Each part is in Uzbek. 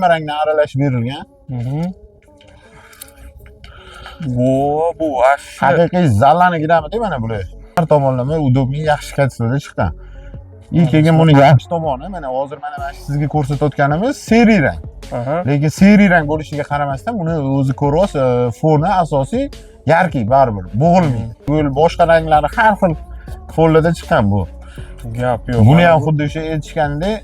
hamma rangdan aralashib berilgan. Bu Haqiqiy zallanigidamidi mana bular. Har tomonlama удобный, yaxshi kачествоda chiqqan. Keyin buni yaxshi tomoni mana hozir mana sizga ko'rsatayotganimiz seriy rang. Lekin seriy rang bo'lishiga qaramasdan buni o'zi ko'ryapsiz, foni asosiy yarqiy baribir, bo'g'ilmaydi. Bu boshqa ranglari har xil fonlarda chiqqan bu. Gap yo'q. Buni ham xuddi o'sha aytishgandek,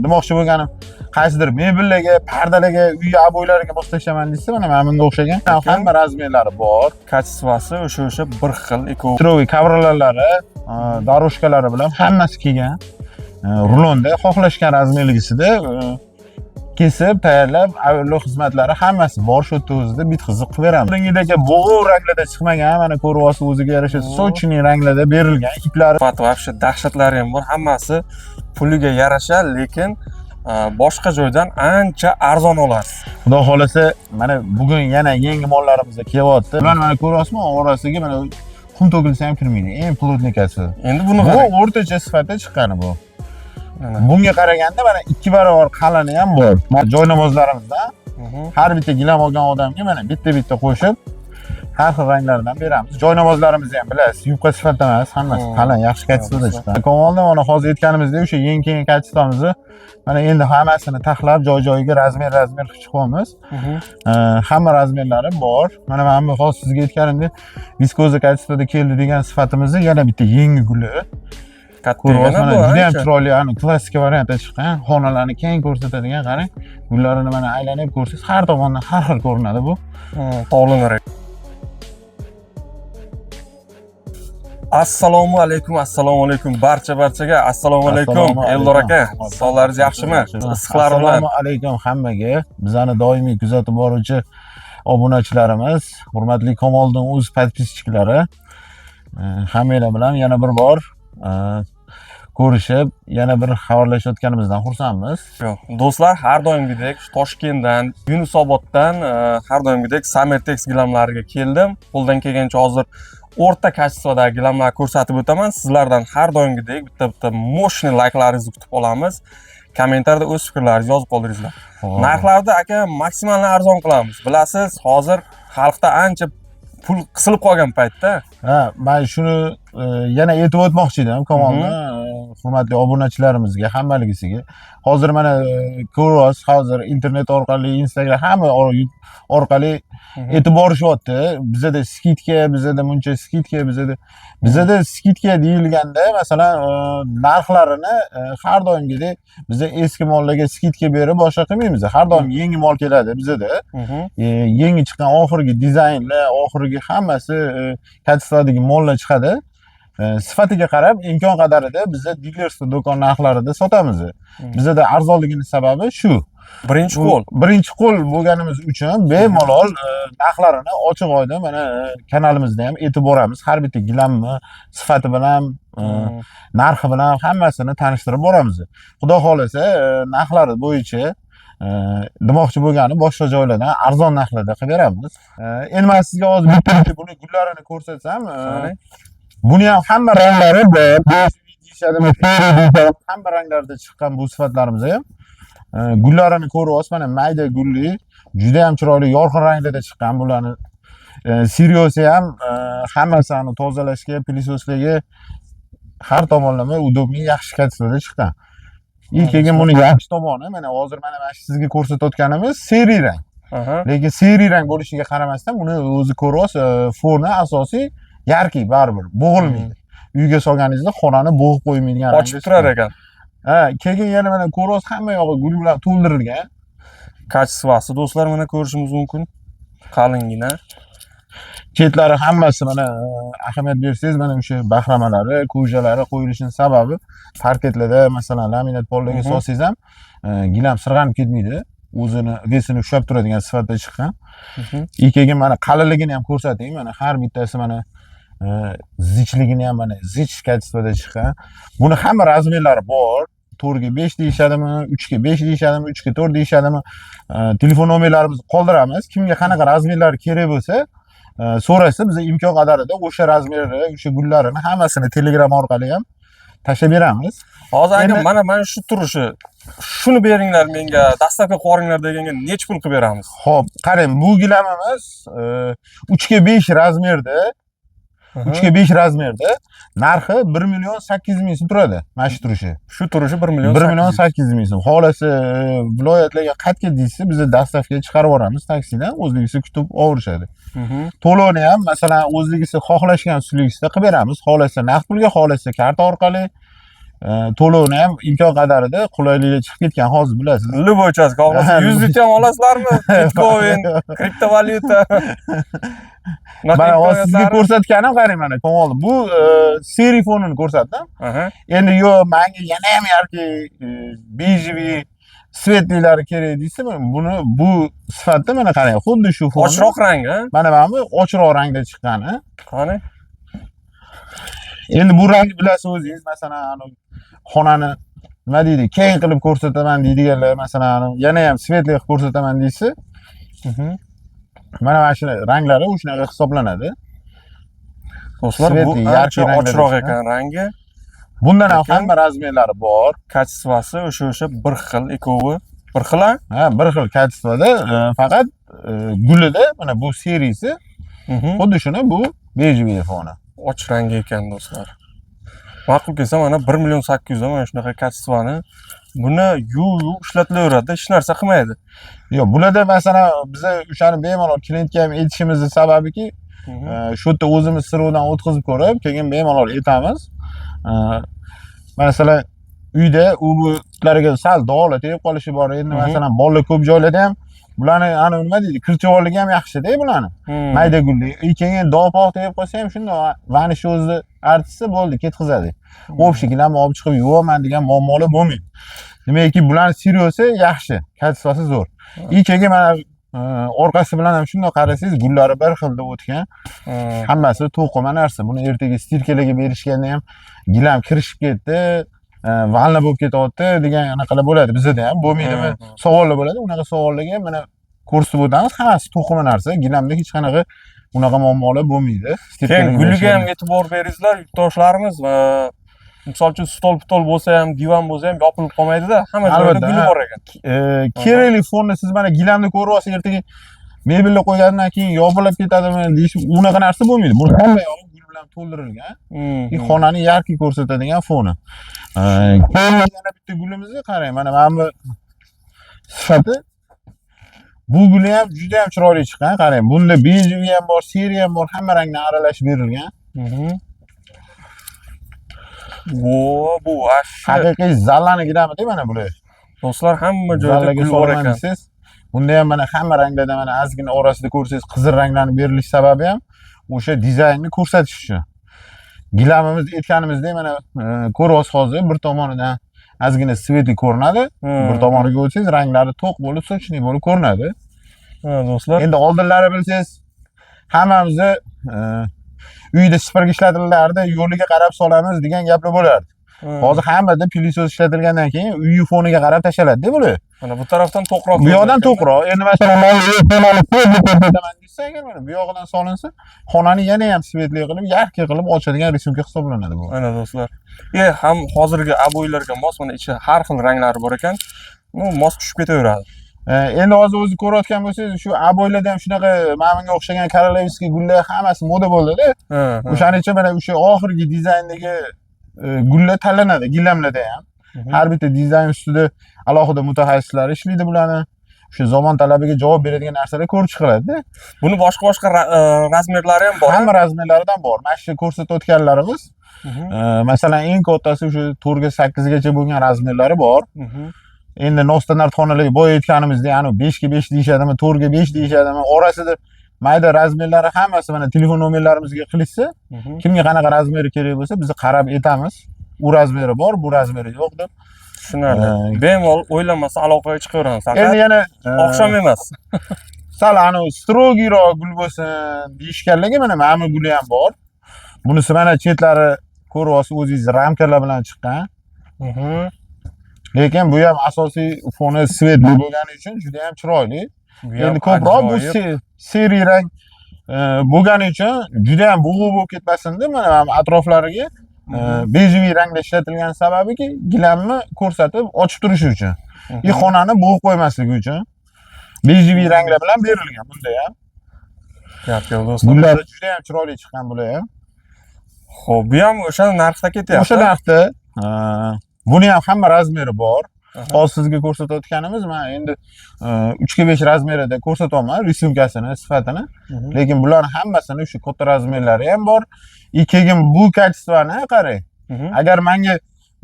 demoqchi bo'lganim, qaysidir mebellarga, pardalarga, uy aboylariga moslashaman desa, mana bunga o'xshagan hamma razmerlari bor. Kачествоsi o'sha bir xil, Stroy coverlarlari, doroshkalari bilan hammasi kelgan. Rulonda xohlashgan razmerligisida kesib, tayyorlab, avlo xizmatlari hammasi bor shu o'zida bitqizib qilib beramiz. Rangidagi bo'g'u ranglarda chiqmagan, mana ko'ryapsiz, o'ziga yarasha sochning ranglarda berilgan iplari. Вообще dahshatlari ham bor, hammasi puliga yarasha, lekin boshqa joydan ancha arzon olasiz. Xudo xolasa, mana bugun yana yangi mollarimiz kelyapti. Ular mana ko'ryapsizmi, orasiga mana qum to'kilsa ham kirmaydi. Eng plotnikasi. Endi buni bu o'rtacha sifatda chiqqani bu. Bunga qaraganda mana 2 barobar qalini ham bor. Joy namozlarimizda har bitta gilam olgan odamga mana bitta qo'shib har xil ranglardan beramiz. Joy namozlarimizni ham bilasiz, yupqa sifatda emas, hammasi qalin, yaxshi kачествоda chiqqan. Komolda mana hozir aytganimizdek, o'sha yangi kачествоmizni mana endi hammasini taxlab joy-joyiga razmer qilib chiqamiz. Hamma razmerlari bor. Mana men hozir sizga aytganimdek, viskoza kачествоda keldi degan sifatimizni yana bitta yangi guli. Ko'ryapsizmi? Juda ham chiroyli, klassik variantda chiqqan. Xonalarni keng ko'rsatadigan, qarang. Gullarini mana aylanib ko'rsangiz, har tomondan har xil ko'rinadi bu. Tovlanarak. Assalomu alaykum barchaga. Assalomu alaykum Eldor aka. Sog'laringiz yaxshimi? Issiqlar bilan. Assalomu alaykum hammaga. Bizani doimiy kuzatib boruvchi obunachilarimiz, hurmatli Kamoliddin o'z podpischiklari. Hammanglar bilan yana bir bor ko'rishib, yana bir xabarlashayotganimizdan xursandmiz. Do'stlar, har doimgidek Toshkentdan, Yunusoboddan har doimgidek Samertex gilamlariga keldim. Qo'ldan kelgancha hozir o'rta kачестводagi gilamlarni ko'rsatib o'taman. Sizlardan har doimgidek bitta moshni layklaringizni kutib qolamiz. Kommentariyada o'z fikrlaringizni yozib qoldiringizlar. Narxlarda aka maksimalni arzon qilamiz. Bilasiz, hozir xalqda ancha pul qisilib qolgan paytda. Men shuni yana aytib o'tmoqchi edim, Kamolni hurmatli obunachilarimizga, hammaligisiga. Hozir mana ko'ryapsiz, hozir internet orqali, Instagram hamma orqali aytib borishyapti. Bizada skidka, bizada muncha skidka, bizada skidka deyilganda, masalan, narxlarini har doimgidek biz eski mollarga skidka berib boshqa qilmaymiz. Har doim yangi mol keladi bizada. Yangi chiqqan oxirgi dizaynlar, oxirgi hammasi kачестводagi mollar chiqadi. Sifatiga qarab imkon qadarida biz dilerskiy do'kon narxlarida sotamiz. Bizada arzonligining sababi shu. Birinchi qo'l bo'lganimiz uchun bemalol narxlarini ochiq oydin mana kanalimizda ham aytib boramiz. Har bitta gilamni sifati bilan, narxi bilan hammasini tanishtirib boramiz. Xudo xolasa, narxlari bo'yicha demoqchi bo'lganim boshqa joylardan arzon narxlarda qilib beramiz. Endi men sizga hozir bitta buni gullarini ko'rsatsam, buni ham hamma ranglari bor. Hamma ranglarda chiqqan bu sifatlarimiz ham. Gullarini ko'ryapsiz, mana mayda gulli, juda ham chiroyli yorqin ranglarda chiqqan bularni. Siriosi ham hammasini tozalashga, pilisoslaga har tomonlama удобный, yaxshi kачествоda chiqqan. Keyin buni yaxshi tomoni, mana hozir mana sizga ko'rsatayotganimiz seriy rang. Lekin seriy rang bo'lishiga qaramasdan buni o'zi ko'ryapsiz, foni asosiy yarqiy baribir, bo'g'ilmaydi. Uyga solganingizda xonani bo'g'ib qo'ymaydigan rang. Ochib turar ekan. Keyin yana mana ko'ryapsiz, hamma yog'i gul bilan to'ldirilgan. Kачествоsi do'stlar mana ko'rishingiz mumkin. Qalingina. Chetlari hammasi mana ahamiyat bersangiz, mana o'sha bahramalari, ko'jalari qo'yilishining sababi parketlarda, masalan, laminat pollarga solsangiz ham gilam sirg'anib ketmaydi. O'zini vesini ushlab turadigan sifatda chiqqan. Keyin mana qalinligini ham ko'rsating. Mana har bittasi mana zichligini ham mana zich kачествоda chiqqan. Buni hamma razmerlari bor. 4 ga 5 deyishadimi, 3 ga 5 deyishadimi, 3 ga 4 deyishadimi. Telefon nomerlarimizni qoldiramiz. Kimga qanaqa razmerlar kerak bo'lsa, so'rasa biz imkon qadarida o'sha razmerni, o'sha gullarini hammasini Telegram orqali ham tashlab beramiz. Hozir aka mana shu turishi Shuni beringlar menga, dastlabki qo'ringlar deganga necha pul qilib beramiz? Xo'p, qarang, bu gilamimiz 3 ga 5 razmerda. 3 ga 5 razmerda. Narxi 1.800.000 so'm turadi. Mana shu turishi. Shu turishi 1.800.000. 1.800.000 so'm. Xohlasa viloyatlarga qaytga deysiz, biz dastavkaga chiqarib yuboramiz taksidan, o'zligisi kutib olishadi. To'lovni ham masalan o'zligisi xohlashgan usulligida qilib beramiz. Xohlasa naqd pulga, xohlasa karta orqali. To'lovni ham imkon qadarida qulayliklar chiqib ketgan, hozir bilasiz. Любой uchastka xohlasa 100 lik ham olasizlarmi? Bitcoin, kriptovalyuta. Mana hozir sizga ko'rsatganim qarang, mana ko'ngildim. Bu seri fonini ko'rsatdim. Endi yo'q, menga yana ham yoki bejiviy svetlilari kerak deysizmi? Buni bu sifatda mana qarang, xuddi shu fon. Ochroq rang, ha? Mana bu ochroq rangda chiqqan, ha? Qani? Endi bu rangni bilasiz o'zingiz, masalan, xonani nima deydi, keng qilib ko'rsataman deydiganlar, masalan, yana ham svetli qilib ko'rsataman deysiz. Mana shu ranglari shunaqa hisoblanadi. Do'stlar, bu ancha ochroq ekan rangi. Bundan ham hamma razmerlari bor. Kачествоsi o'sha bir xil, ikkovi bir xil. Ha, bir xil kачествоda, faqat gulida mana bu seriyasi. Xuddi shuni bu bejiviy foni. Och rangi ekan do'stlar. Ma'qul kelsa mana 1.800.000 mana shunaqa kачествоni buni yuv ishlatilaveradi, hech narsa qilmaydi. Yo'q, bularda masalan biz o'shani bemalol klientga ham aytishimizning sababiki, shu yerda o'zimiz sinovdan o'tkazib ko'rib, keyin bemalol aytamiz. Masalan, uyda ularga sal dog'lar tegib qolishi bor. Endi masalan, bolalar ko'p joylarda ham bularni nima deydi, kirchivorligi ham yaxshi-da bularni. Mayda gulli. Keyin dog'-pog' tegib qolsa ham shunday vanish o'zi artsa bo'ldi, ketkazadi. O'pshigilarni olib chiqib yuvaman degan muammolar bo'lmaydi. Demakki, bularni seriosi yaxshi, kачествоsi zo'r. Keyin mana orqasi bilan ham shunday qarasangiz, gullari bir xilda o'tgan. Hammasi to'qima narsa. Buni ertaga stirkalarga berishganda ham gilam kirishib ketdi, vanna bo'lib ketyapti degan anaqalar bo'ladi. Bizda ham bo'lmaydimi? Savollar bo'ladi. Unaqa savollarga mana ko'rsatib o'tamiz. Hammasi to'qima narsa. Gilamda hech qanaqa unaqa muammolar bo'lmaydi. Keyin gulliga ham e'tibor beringizlar, yurtdoshlarimiz va misol uchun stol bo'lsa ham, divan bo'lsa ham yopilib qolmaydi-da, hamma joyda guli bor ekan. Kerakli fonni siz mana gilamda ko'rib olsangiz, ertaga mebellar qo'ygandan keyin yopilib ketadimi deyish, unaqa narsa bo'lmaydi. Bu hamma yog'i gul bilan to'ldirilgan. Xonani yarki ko'rsatadigan foni. Yana bitta gulimizni qarang, mana bu sifati. Bu guli ham juda ham chiroyli chiqqan, qarang. Bunda bejiviy ham bor, seri ham bor, hamma rangdan aralashib berilgan. Bu haqiqiy zallani gidamida mana bular. Do'stlar, hamma joyda gul bor ekan. Bunda ham mana hamma ranglarda mana ozgina orasida ko'rsangiz qizil ranglarni berilish sababi ham o'sha dizaynni ko'rsatish uchun. Gilamimiz aytganimizdek mana ko'ryapsiz hozir bir tomonidan ozgina svetli ko'rinadi. Bir tomoniga o'tsangiz ranglari to'q bo'lib, sochli bo'lib ko'rinadi. Ha, do'stlar. Endi oldinlari bilsangiz hammamizni uyda sipirga ishlatilardi, yo'liga qarab solamiz degan gaplar bo'lardi. Hozir hammada pilisos ishlatilgandan keyin uy foniga qarab tashlanadi-da bular. Mana bu tarafdan to'qroq. Bu yoqdan to'qroq. Endi masalan, men fonani ko'rsataman desa agar mana bu yoqdan solinsa, xonani yana ham svetli qilib, yarki qilib ochadigan rismga hisoblanadi bu. Mana do'stlar. Ham hozirgi aboylarga mos, mana ichi har xil ranglari bor ekan. Mos tushib ketaveradi. Endi hozir o'zingiz ko'rayotgan bo'lsangiz, shu aboylarda ham shunaqa menga o'xshagan korolevskiy gullar hammasi moda bo'ldi-da. O'shaning uchun mana o'sha oxirgi dizayndagi gullar tanlanadi, gilamlarda ham. Har bitta dizayn ustida alohida mutaxassislar ishlaydi bularni. O'sha zamon talabiga javob beradigan narsalar ko'rib chiqiladi-da. Buni boshqa razmerlari ham bor. Hamma razmerlaridan bor. Mana shu ko'rsatayotganlarimiz, masalan, eng kattasi o'sha 4 ga 8 gacha bo'lgan razmerlari bor. Endi nostandart xonalarga boya aytganimizdek, 5 ga 5 deyishadimi, 4 ga 5 deyishadimi, orasida mayda razmerlari hammasi mana telefon nomerlarimizga qilishsa, kimga qanaqa razmeri kerak bo'lsa, biz qarab aytamiz. U razmeri bor, bu razmeri yo'q deb. Tushunarli. Bemalol o'ylanmasa aloqaga chiqaveramiz. Endi yana oqshom emas. Sal strogiroq gul bo'lsin deyishganlarga mana ma'mur guli ham bor. Bunisi mana chetlari ko'ryapsiz o'zingiz ramkalar bilan chiqqan. Lekin bu ham asosiy foni svetli bo'lgani uchun juda ham chiroyli. Endi ko'proq bu seri rang bo'lgani uchun juda ham bo'g'ib bo'lib ketmasin deb mana atroflariga bejiviy rangda ishlatilgan sababiki gilamni ko'rsatib ochib turishi uchun. Xonani bo'g'ib qo'ymasligi uchun bejiviy ranglar bilan berilgan bunda ham. Gap yo'q do'stlar. Gullari juda ham chiroyli chiqqan bular ham. Xo'p, bu ham o'sha narxda ketyapti. O'sha narxda buni ham hamma razmeri bor. Hozir sizga ko'rsatayotganimiz men endi 3x5 razmerida ko'rsatyapman rysunkasini, sifatini. Lekin bularning hammasini shu katta razmerlari ham bor. Keyin bu kачествоni qarang. Agar menga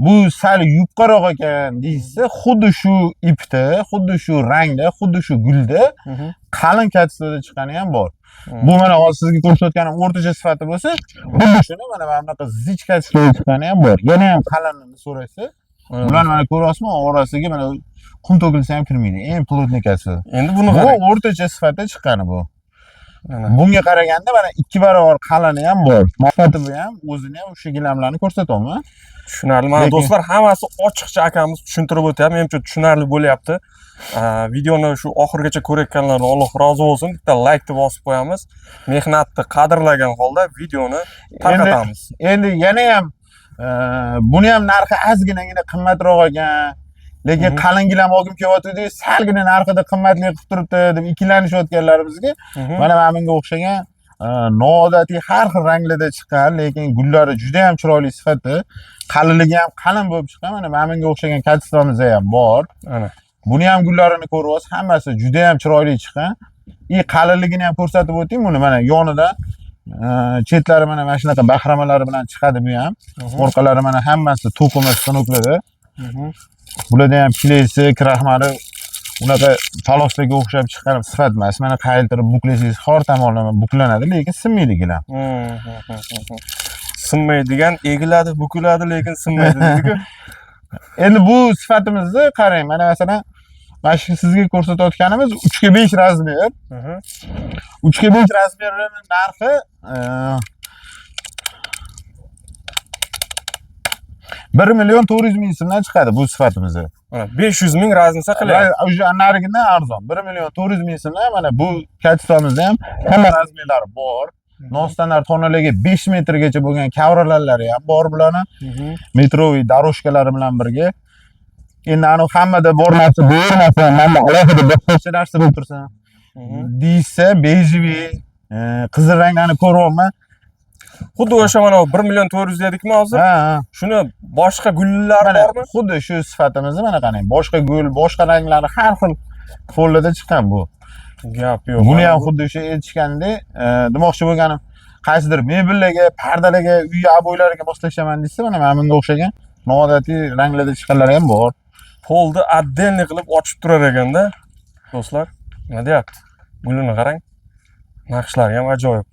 bu sal yupqaroq ekan deysa, xuddi shu ipda, xuddi shu rangda, xuddi shu gulda qalin kачествоda chiqqani ham bor. Bu mana hozir sizga ko'rsatganim o'rtacha sifati bo'lsa, xuddi shuni mana bunaqa zich kачествоda chiqqani ham bor. Yana ham qalinini so'raysa, bularni mana ko'ryapsizmi, orasiga mana qum to'kilsa ham kirmaydi. Eng plotniy kачествоda. Endi buni bu o'rtacha sifatda chiqqani bu. Bunga qaraganda mana 2 barobar qalini ham bor. Maqsadi bu ham o'zini ham o'sha gilamlarni ko'rsatyapman. Tushunarli. Mana do'stlar, hammasi ochiqcha akamiz tushuntirib o'tyapti. Menimcha tushunarli bo'lyapti. Videoni shu oxirigacha ko'rayotganlarga Alloh rozi bo'lsin. Bitta like deb bosib qo'yamiz. Mehnatni qadrlagan holda videoni tarqatamiz. Endi yana ham buni ham narxi ozginagina qimmatroq ekan. Lekin qalin gilam olgim kelyapti, salgina narxida qimmatli qilib turibdi deb ikkilanishayotganlarimizga mana menga o'xshagan noodatiy har xil ranglarda chiqqan, lekin gullari juda ham chiroyli sifatda, qalinligi ham qalin bo'lib chiqqan. Mana menga o'xshagan kачествоmiz ham bor. Ana. Buni ham gullarini ko'ryapsiz, hammasi juda ham chiroyli chiqqan. Qalinligini ham ko'rsatib o'ting. Buni mana yonida chetlari mana shunaqa bahramalari bilan chiqadi bu ham. Orqalari mana hammasi to'qima stanoklarda. Bularda ham kilesi, kraxmari unaqa faloslarga o'xshab chiqqan sifat emas. Mana qayiltirib buklasangiz har tomonlama buklanadi, lekin sinmaydi gilam. Sinmaydigan egiladi, bukiladi, lekin sinmaydi deydi-ku. Endi bu sifatimizni qarang. Mana masalan, mana shu sizga ko'rsatayotganimiz 3x5 razmer. 3x5 razmerining narxi 1.400.000 so'mdan chiqadi bu sifatimizni. 500.000 razmsa qilyapti. O'sha narigidan arzon. 1.400.000 so'mdan mana bu kачествомizda ham hamma razmerlari bor. Nostandart xonalarga 5 metrgacha bo'lgan kavralarlari ham bor bularning. Metroviy daroshkalari bilan birga. Endi ana hammada bor narsa bo'lmasa, mana alohida boshqa narsa bo'lib tursa, deysa bejiviy, qizil ranglarni ko'ryapman. Xuddi o'sha mana 1.400.000 dedikmi hozir? Ha. Shuni boshqa gullar bormi? Xuddi shu sifatimizni mana qarang. Boshqa gul, boshqa ranglari har xil follada chiqqan bu. Gap yo'q. Buni ham xuddi o'sha aytishgandek, demoqchi bo'lganim, qaysidir mebellarga, pardalarga, uy aboylariga moslashaman desa, mana menga o'xshagan noodatiy ranglarda chiqqanlar ham bor. Polni отдельный qilib ochib turar ekanda, do'stlar. Nima deyapti? Gulini qarang. Naqshlari ham ajoyib.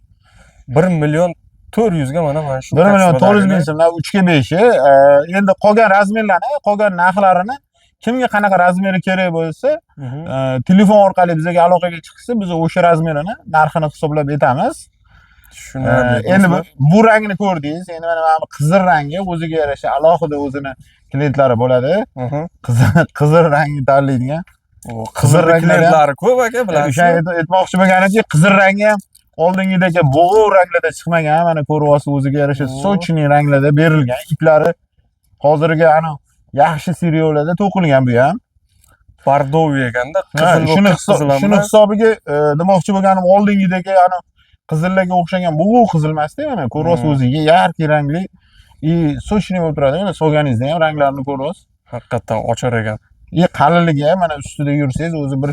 1.400.000 ga mana shu 1.400.000 so'mdan 3x5. Endi qolgan razmerlarni, qolgan narxlarini kimga qanaqa razmeri kerak bo'lsa, telefon orqali bizga aloqaga chiqsa, biz o'sha razmerini, narxini hisoblab aytamiz. Tushunarli. Endi bu rangni ko'rdingiz. Endi mana bu qizil rangi o'ziga yarasha alohida o'zini klientlari bo'ladi. Qizil rangni tanlaydigan. Qizil klientlari ko'p aka, bilasiz. O'sha aytmoqchi bo'lganimki, qizil rangi ham oldingidagi bo'g'u ranglarda chiqmagan. Mana ko'ryapsiz, o'ziga yarasha sochniy ranglarda berilgan. Iplari hozirgi ana yaxshi seriallarda to'qilgan bu ham. Bordoviy ekanda, qizil shuni hisobiga demoqchi bo'lganim, oldingidagi ana qizillarga o'xshagan bo'g'u qizil emasda, mana ko'ryapsiz, o'ziga yarki rangli, sochniy bo'lib turadi. Mana so'ganingizda ham ranglarini ko'ryapsiz. Haqiqatan ochar ekan. Qalinligi ham mana ustida yursangiz o'zi bir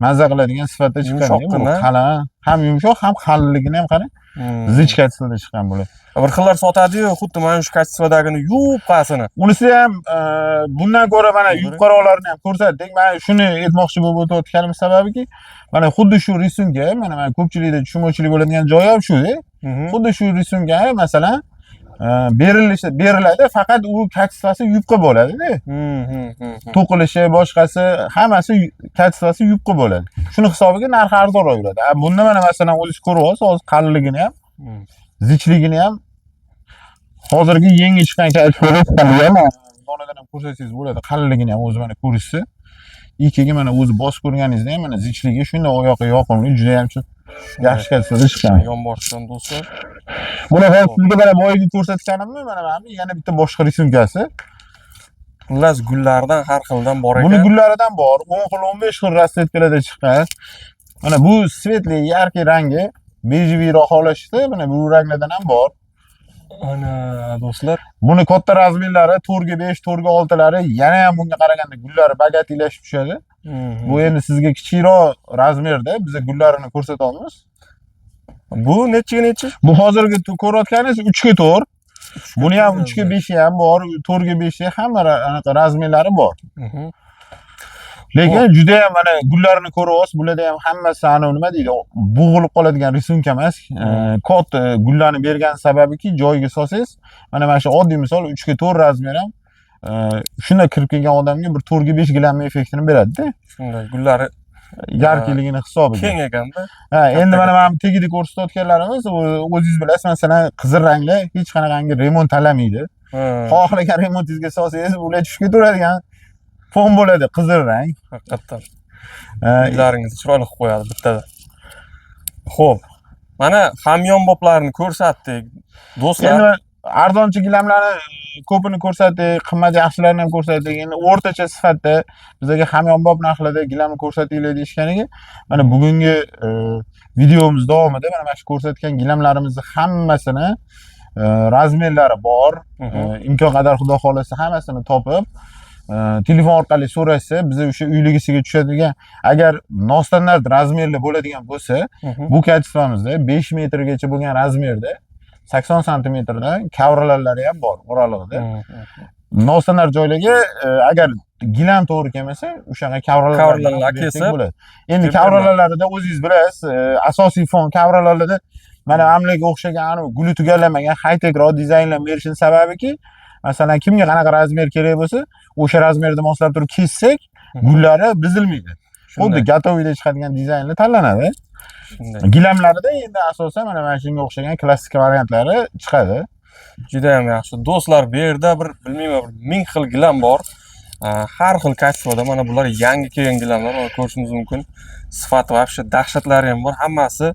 mazza qiladigan sifatda chiqqan. Bu qalin, ham yumshoq, ham qalinligini ham qarang. Zich kачествоda chiqqan bular. Bir xillar sotadi-yu, xuddi mana shu kачестводagini yupqasini. Unisi ham bundan ko'ra mana yupqaroqlarni ham ko'rsatdik. Men shuni aytmoqchi bo'lib o'tayotganim sababiki, mana xuddi shu rysunga, mana ko'pchilikda tushunmovchilik bo'ladigan joyi ham shu-da. Xuddi shu rysunga masalan beriladi, faqat u kачествоsi yupqa bo'ladi-da. To'qilishi, boshqasi, hammasi kачествоsi yupqa bo'ladi. Shuni hisobiga narxi arzonroq yuradi. Bunda mana masalan o'zingiz ko'ryapsiz, hozir qalinligini ham, zichligini ham, hozirgi yangi chiqqan kачествоsi ham donadan ham ko'rsatsangiz bo'ladi. Qalinligini ham o'zi mana ko'rishsiz. Ikkiga mana o'zi bosib ko'rganingizda ham mana zichligi shunday oyoqqa yoqimli, juda ham yaxshi kachествоda chiqqan. Yonboshdan do'stlar. Buni hozir sizga mana boyagi ko'rsatganimmi? Mana yana bitta boshqa rismkasi. Xullas gullardan har xildan bor Buni ekan. gullaridan bor. 10 xil, 15 xil rasvetkalarda chiqqan. Mana bu svetli, yarki rangi, bejeviyroq holashda, mana bu ranglardan ham bor. Ana do'stlar. Buni katta razmerlari 4ga 5, 4ga 6lari yana ham bunga qaraganda gullari bagatilashib tushadi. Bu endi sizga kichikroq razmerda biz gullarini ko'rsata olamiz. Bu nechiga nechi? Bu hozirgi ko'rayotganingiz 3ga 4. Buni ham 3ga 5 ham bor, 4ga 5 hamma anaqa razmerlari bor. Lekin juda ham mana gullarni ko'ryapsiz, bularda ham hammasi nima deydi, bo'g'ilib qoladigan rismka emas. Kod gullarni bergan sababiki joyiga solsangiz, mana shu oddiy misol 3ga 4 razmer ham shunday kirib kelgan odamga bir 4ga 5 gilam effektini beradi-da. Shunday gullari yarkiligini hisobiga. Keng ekanda. Ha, endi mana tegida ko'rsatayotganlarimiz o'zingiz bilasiz, masalan, qizil rangli hech qanaqangi remont talamaydi. Xohlagan remontingizga solsangiz, ular tushga turadigan fon bo'ladi, qizil rang. Haqiqatan. Gullaringizni chiroyli qilib qo'yadi bittada. Xo'p. Mana hamyonboplarni ko'rsatdik. Do'stlar, Endi arzonchi gilamlarni ko'pini ko'rsatdik, qimmat yaxshilarini ham ko'rsatdik. Endi o'rtacha sifatda bizga hamyonbop narxlarda gilamni ko'rsataylik deyishganiga, mana bugungi videomiz davomida mana shu ko'rsatgan gilamlarimizni hammasini razmerlari bor. Imkon qadar xudo xolasa hammasini topib telefon orqali so'rashsa, biz o'sha uyligisiga tushadigan, agar nostandart razmerli bo'ladigan bo'lsa, bu kачествомizda 5 metrgacha bo'lgan razmerda 80 santimetrda kavralarlari ham bor oralig'ida. Nostandart joylarga agar gilam to'g'ri kelmasa, o'shaga kavralar kelsa bo'ladi. Endi kavralarida o'zingiz bilasiz, asosiy fon kavralarida mana amlaga o'xshagan guli tugallamagan high-techroq dizaynlar berishning sababiki, masalan, kimga qanaqa razmer kerak bo'lsa, o'sha razmerda moslab turib kessak, gullari buzilmaydi. Xuddi gatovida chiqadigan dizaynlar tanlanadi. Gilamlarida endi asosan mana shunga o'xshagan klassik variantlari chiqadi. Juda ham yaxshi. Do'stlar, bu yerda bir bilmayman, 1000 xil gilam bor. Har xil kачествоda mana bular yangi kelgan gilamlar, mana ko'rishingiz mumkin. Sifat va vobshe dahshatlari ham bor. Hammasi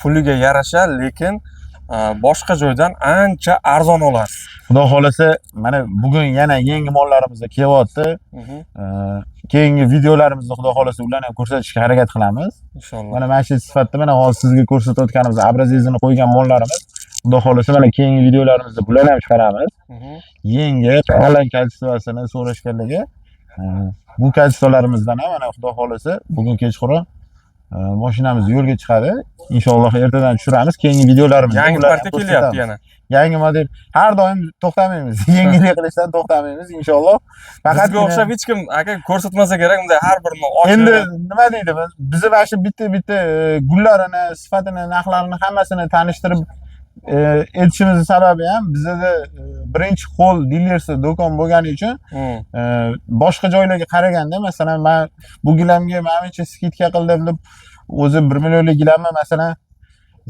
puliga yarasha, lekin boshqa joydan ancha arzon olasiz. Xudo xolasa, mana bugun yana yangi mollarimiz kelyapti. Keyingi videolarimizda xudo xolasa ularni ham ko'rsatishga harakat qilamiz. Inshaalloh. Mana shu sifatda mana hozir sizga ko'rsatayotganimiz abrazezini qo'ygan mollarimiz, xudo xolasa mana keyingi videolarimizda bularni ham chiqaramiz. Yangi qalin kачествосini so'rashganligi, bu kачествolarimizdan ham mana xudo xolasa bugun kechqurun mashinamiz yo'lga chiqadi. Inshaalloh ertadan tushiramiz. Keyingi videolarimizda yangi partiya kelyapti yana. Yangi model har doim to'xtamaymiz. Yangilik qilishdan to'xtamaymiz inshaalloh. Faqat bizga o'xshab hech kim aka ko'rsatmasa kerak, bunday har birini ochib. Endi nima deydi, biz mana shu bitta gullarini, sifatini, narxlarini hammasini tanishtirib etishimiz sababi ham bizda birinchi qo'l dilersi do'kon bo'lgani uchun boshqa joylarga qaraganda, masalan, men bu gilamga menimcha skidka qildim deb o'zi 1 millionlik gilamni masalan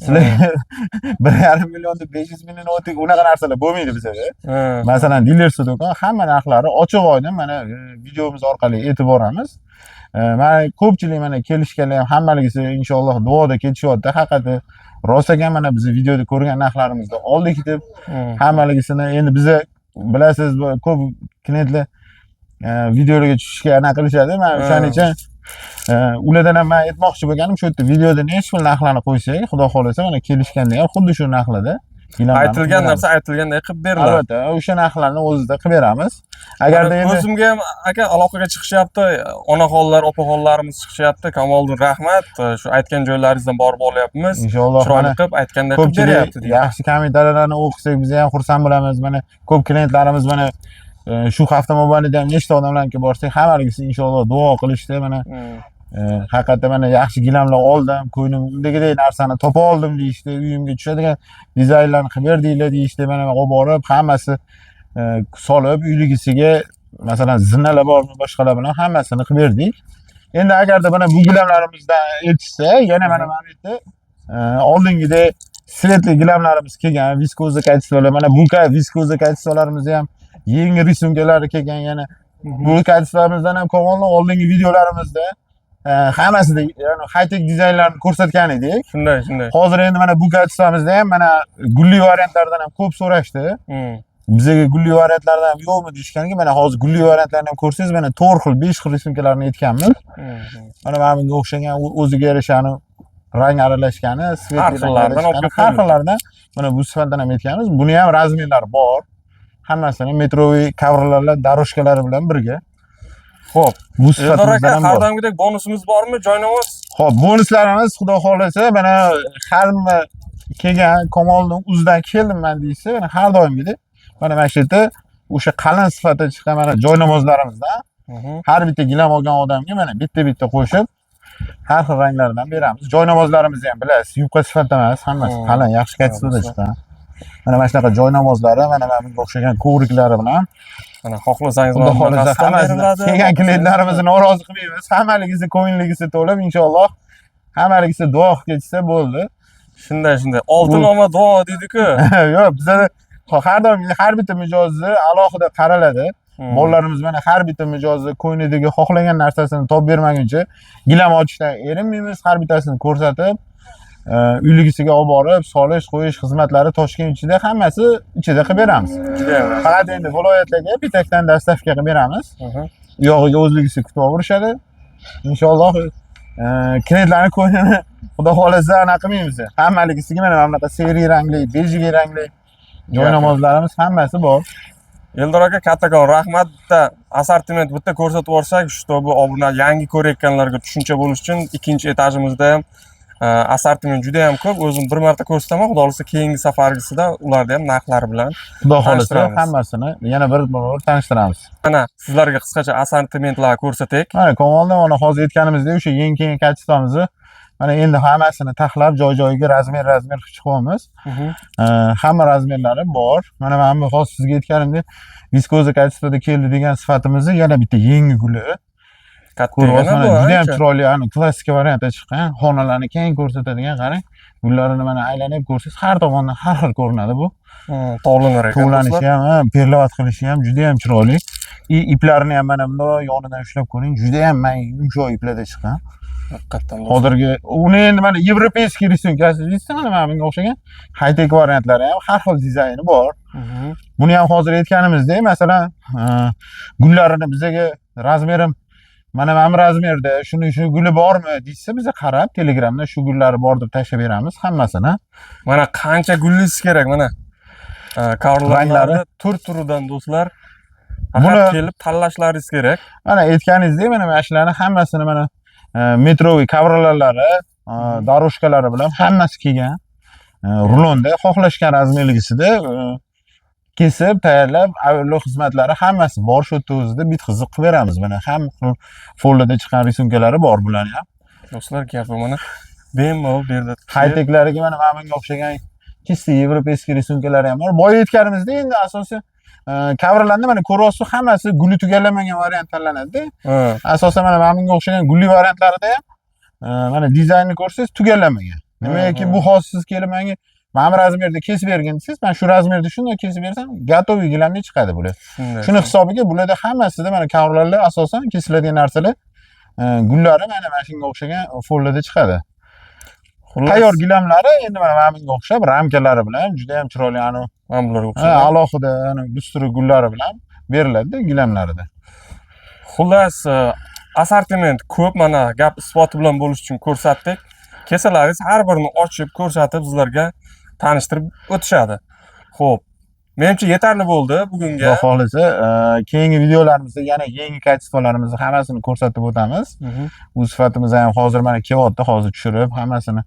sizlar 1,5 million deb 500 mingni o'tib unaqa narsalar bo'lmaydi bizda. Masalan, dilersi do'kon hamma narxlari ochiq oydin mana videomiz orqali aytib boramiz. Mana ko'pchilik mana kelishganlar ham hammaligisi inshaalloh duoda ketishyapti. Haqiqatda rost ekan, mana biz videoda ko'rgan narxlarimizda oldik deb hammaligisini endi biz bilasiz, ko'p klientlar videolarga tushishga ana qilishadi. Men o'shaning uchun ulardan ham men aytmoqchi bo'lganim shu yerda videoda necha xil narxlarni qo'ysak, xudo xolasa mana kelishganda ham xuddi shu narxlarda aytilgan narsa aytilganday qilib beriladi. Albatta, o'sha narxlarni o'zida qilib beramiz. Agarda endi o'zimga ham aka aloqaga chiqishyapti, onaxonlar, opaxonlarimiz chiqishyapti. Kamoliddin, rahmat. Shu aytgan joylaringizdan borib olyapmiz. Inshaalloh chiroyli qilib aytganday qilib beryapti. Yaxshi kommentariylarni o'qisak biz ham xursand bo'lamiz. Mana ko'p klientlarimiz mana shu hafta mobaynida ham nechta odamlarga borsak, hammaligisi inshaalloh duo qilishdi. Mana haqiqatda mana yaxshi gilamlar oldim, ko'nglimdagidek narsani topa oldim deyishdi, uyimga tushadigan dizaynlarni qilib berdinglar deyishdi. Mana olib borib hammasi solib uyligisiga, masalan, zinalar bormi, boshqalar bilan hammasini qilib berdik. Endi agarda mana bu gilamlarimizdan yetishsa, yana mana bu yerda oldingidek svetli gilamlarimiz kelgan, viskoza kачествоlar, mana bu viskoza kачествоlarimiz ham yangi rismkalari kelgan, yana bu kачествомizdan ham qolgan oldingi videolarimizda hammasida ya'ni high-tech dizaynlarni ko'rsatgan edik. Shunday. Hozir endi mana bu kачествомizda ham mana gulli variantlardan ham ko'p so'rashdi. Bizga gulli variantlardan ham yo'qmi deyishganki, mana hozir gulli variantlarni ham ko'rsangiz, mana 4 xil, 5 xil rysunkalarni aytganmiz. Mana bunga o'xshagan o'ziga yarasha rang aralashgani, har xillardan har xillardan mana bu sifatdan ham aytganmiz. Buni ham razmerlari bor. Hammasini metroviy coverlarlar, daroshkalari bilan birga. Xo'p, bu sifatimizdan ham har bor. doimgidek bonusimiz bormi? Joynamoz? Xo'p, bonuslarimiz xudo xolasa mana hamma kelgan Kamolning o'zidan keldim men deysa, mana har doimgidek mana shu yerda o'sha qalin sifatda chiqqan mana joynamozlarimizdan har bitta gilam olgan odamga mana bitta qo'shib har xil ranglardan beramiz. Joynamozlarimizni ham bilasiz, yupqa sifatda emas, hammasi qalin, yaxshi kачествоda chiqqan. Mana shunaqa joynamozlari, mana bunga o'xshagan kovriklari bilan mana xohlasangiz xudo xolasa hammasi kelgan klientlarimizni norozi qilmaymiz. Hammaligisi ko'ngligisi to'lib inshaalloh hammaligisi duo qilib ketsa bo'ldi. Shunday. Oltin olma duo deydi-ku. Yo'q, bizda har doim har bitta mijozni alohida qaraladi. Bolalarimiz mana har bitta mijozni ko'nglidagi xohlagan narsasini topib bermaguncha gilam ochishdan erinmaymiz. Har bittasini ko'rsatib, uyligisiga olib borib, solish, qo'yish xizmatlari Toshkent ichida hammasi ichida qilib beramiz. Faqat endi viloyatlarga bitakdan dastavka qilib beramiz. U yog'iga o'zligisi kutib olishadi. Inshaalloh klientlarning ko'nglini xudo xolasa anaqa qilmaymiz. Hammaligisiga mana bunaqa seri rangli, bejli rangli joynamozlarimiz hammasi bor. Eldor aka, kattakon rahmat. Bitta assortiment bitta ko'rsatib yuborsak, bu obuna yangi ko'rayotganlarga tushuncha bo'lish uchun ikkinchi etajimizda ham assortiment juda ham ko'p. O'zim bir marta ko'rsataman, xudo xolasa keyingi safargisida ularni ham narxlari bilan xudo xolasa hammasini yana bir tanishtiramiz. Mana sizlarga qisqacha assortimentlar ko'rsatak. Mana Kamolda mana hozir aytganimizdek, o'sha yangi kачествоmizni mana endi hammasini taxlab joy-joyiga razmer qilib chiqyapmiz. Hamma razmerlari bor. Mana men hozir sizga aytganimdek, viskoza kачествоda keldi degan sifatimizni yana bitta yangi guli. Ko'ryapsiz, juda ham chiroyli, klassik variantda chiqqan. Xonalarni keng ko'rsatadigan, qarang. Gullarini mana aylanib ko'rsangiz, har tomondan har xil ko'rinadi bu. Tovlanar ekan. Tovlanishi ham, perlavat qilishi ham juda ham chiroyli. Iplarini ham mana bunday yonidan ushlab ko'ring, juda ham yumshoq iplarda chiqqan. Haqiqatan. Hozirgi uni endi mana yevropeyskiy rysunkasi deysiz, mana bunga o'xshagan high-tech variantlari ham har xil dizayni bor. Buni ham hozir aytganimizdek, masalan, gullarini bizga razmerim mana razmerda shu guli bormi deysa, biz qarab Telegramda shu gullari bor deb tashlab beramiz hammasini. Mana qancha gullingiz kerak, mana coverlanglari tur-turidan do'stlar. Buni kelib tanlashlaringiz kerak. Mana aytganingizdek, mana shularni hammasini mana metroviy coverlarlari, daroshkalari bilan hammasi kelgan. Rulonda xohlashgan razmerligisida kesib, tayyorlab, avvalroq xizmatlari hammasi bor. Shu yerda o'zida bitqizib qilib beramiz. Mana ham foldada chiqqan rysunkalari bor bularning ham. Do'stlar, gapi mana bemalol bu yerda high-techlariga mana bunga o'xshagan чисто yevropeyskiy rysunkalari ham bor. Boya aytganimizda endi asosiy coverlarni mana ko'ryapsiz, hammasi guli tugallanmagan variant tanlanadi. Asosan mana bunga o'xshagan gulli variantlarida ham mana dizaynni ko'rsangiz tugallanmagan. Nimaki bu hozir siz kelib menga mana razmerda kesib bergin desiz, men shu razmerda shunday kesib bersam, gatoviy gilamli chiqadi bular. Shuni hisobiga bularda hammasida mana coverlar asosan kesiladigan narsalar gullari mana shunga o'xshagan foldada chiqadi. Tayyor gilamlari endi mana bunga o'xshab ramkalari bilan juda ham chiroyli mana bularga o'xshab alohida dusturi gullari bilan beriladi gilamlarida. Xullas, assortiment ko'p, mana gap isboti bilan bo'lish uchun ko'rsatdik. Kesalaringiz har birini ochib ko'rsatib sizlarga tanishtirib o'tishadi. Xo'p, menimcha yetarli bo'ldi bugunga. Xudo xolasa, keyingi videolarimizda yana yangi kачествоlarimizni hammasini ko'rsatib o'tamiz. Bu sifatimiz ham hozir mana kelyapti, hozir tushirib, hammasini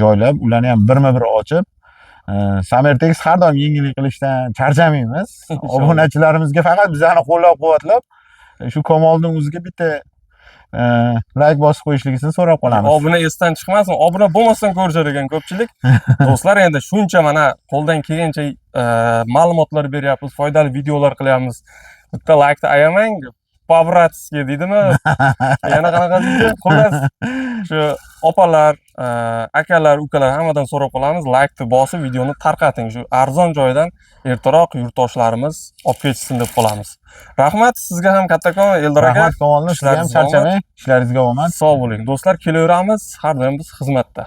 joylab, ularni ham birma-bir ochib, Samertex har doim yangilik qilishdan charchamaymiz. Obunachilarimizga faqat bizani qo'llab-quvvatlab, shu Kamolning o'ziga bitta like bosib qo'yishligisini so'rab qolamiz. Obuna esdan chiqmasin, obuna bo'lmasdan ko'rishar ekan ko'pchilik. Do'stlar, endi shuncha mana qo'ldan kelgancha ma'lumotlar beryapmiz, foydali videolar qilyapmiz. Bitta like ayamang. по-братски deydimi? Yana qanaqa deydi? Xullas, shu opalar, akalar, ukalar hammadan so'rab qolamiz, like-ni bosib, videoni tarqating. Shu arzon joydan ertaroq yurtdoshlarimiz olib ketsin deb qolamiz. Rahmat, sizga ham kattakon, Eldor aka. Rahmat, Kamolni, sizga ham charchamang, ishlaringizga omad. Sog' bo'ling. Do'stlar, kelaveramiz, har doim biz xizmatda.